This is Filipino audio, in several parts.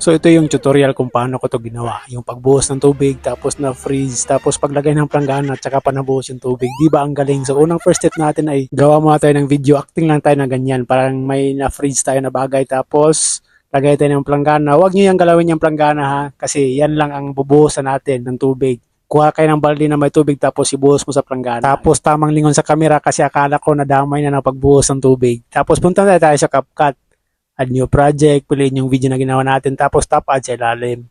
So ito yung tutorial kung paano ko to ginawa. Yung pagbuhos ng tubig, tapos na freeze, tapos paglagay ng planggana, at saka pa nabuhos yung tubig. Di ba ang galing? So unang first step natin ay gawa muna tayo ng video, acting lang tayo na ganyan. Parang may na-freeze tayo na bagay, tapos lagay tayo ng planggana. Huwag nyo yung galawin yung planggana ha, kasi yan lang ang bubuhosan natin ng tubig. Kuha kayo ng balde na may tubig, tapos ibuhos mo sa planggana. Tapos tamang lingon sa kamera kasi akala ko nadamay na ng pagbuhos ng tubig. Tapos punta tayo sa CapCut. Add new project, piliin yung video na ginawa natin, tapos tap add sa ilalim.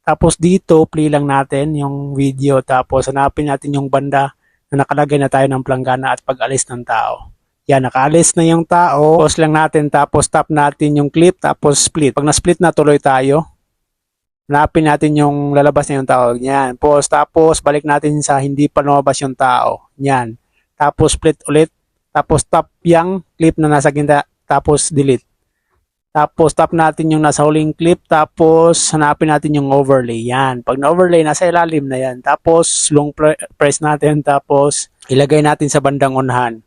Tapos dito, play lang natin yung video, tapos hanapin natin yung banda na nakalagay na tayo ng planggana at pag-alis ng tao. Yan, nakaalis na yung tao, pause lang natin, tapos tap natin yung clip, tapos split. Pag na-split na, tuloy tayo. Hanapin natin yung lalabas na yung tao. Yan, pause, tapos balik natin sa hindi pa lumabas yung tao. Yan, tapos split ulit, tapos tap yung clip na nasa gitna, tapos delete. Tapos tap natin yung nasa huling clip, tapos hanapin natin yung overlay. Yan. Pag na-overlay, nasa ilalim na yan. Tapos long press natin, tapos ilagay natin sa bandang unahan.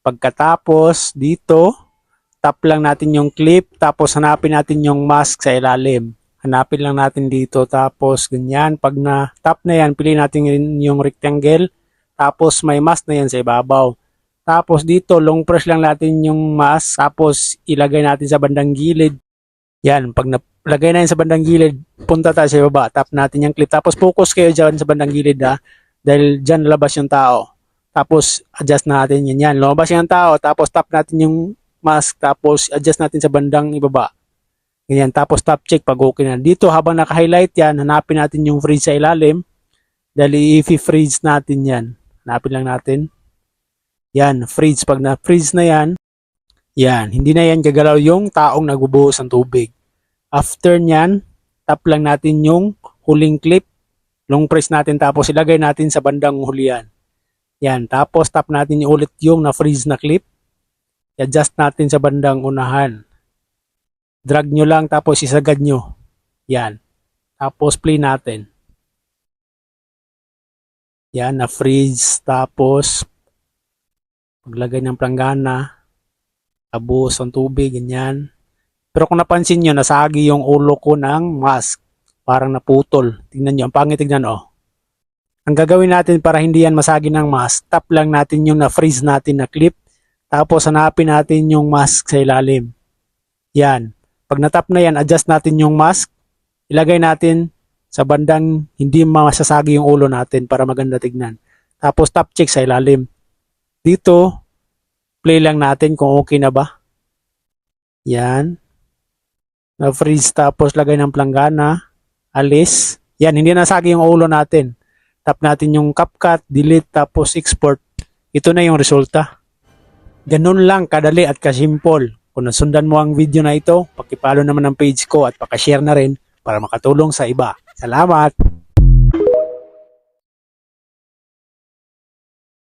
Pagkatapos dito, tap lang natin yung clip, tapos hanapin natin yung mask sa ilalim. Hanapin lang natin dito, tapos ganyan. Pag na-tap na yan, piliin natin yung rectangle, tapos may mask na yan sa ibabaw. Tapos dito, long press lang natin yung mask, tapos ilagay natin sa bandang gilid. Yan, pag nalagay na yan sa bandang gilid, punta tayo sa baba, tap natin yung clip. Tapos focus kayo dyan sa bandang gilid ha, dahil dyan lalabas yung tao. Tapos adjust natin yan. Yan, lumabas yung tao, tapos tap natin yung mask, tapos adjust natin sa bandang ibaba. Ganyan, tapos tap check pag okay na. Dito, habang naka-highlight yan, hanapin natin yung freeze sa ilalim, dahil i-freeze natin yan. Hanapin lang natin. Yan, freeze. Pag na-freeze na yan, yan, hindi na yan gagalaw yung taong nagbubuhos ng tubig. After nyan, tap lang natin yung huling clip, long press natin, tapos ilagay natin sa bandang hulihan. Yan, tapos tap natin ulit yung na-freeze na clip, i-adjust natin sa bandang unahan. Drag nyo lang, tapos isagad nyo. Yan, tapos play natin. Yan, na-freeze, tapos paglagay ng planggana, abuhos ng tubig, ganyan. Pero kung napansin nyo, nasagi yung ulo ko ng mask. Parang naputol. Tingnan nyo, ang pangit tignan oh. Ang gagawin natin para hindi yan masagi ng mask, tap lang natin yung na-freeze natin na clip, tapos hanapin natin yung mask sa ilalim. Yan. Pag natap na yan, adjust natin yung mask, ilagay natin sa bandang hindi masasagi yung ulo natin para maganda tignan. Tapos tap check sa ilalim. Dito, play lang natin kung okay na ba. Yan. Na-freeze, tapos lagay ng planggana. Alis. Yan, hindi nasagi yung ulo natin. Tap natin yung CapCut, delete, tapos export. Ito na yung resulta. Ganun lang kadali at kasimple. Kung nasundan mo ang video na ito, pakipollow naman ang page ko at pakashare na rin para makatulong sa iba. Salamat!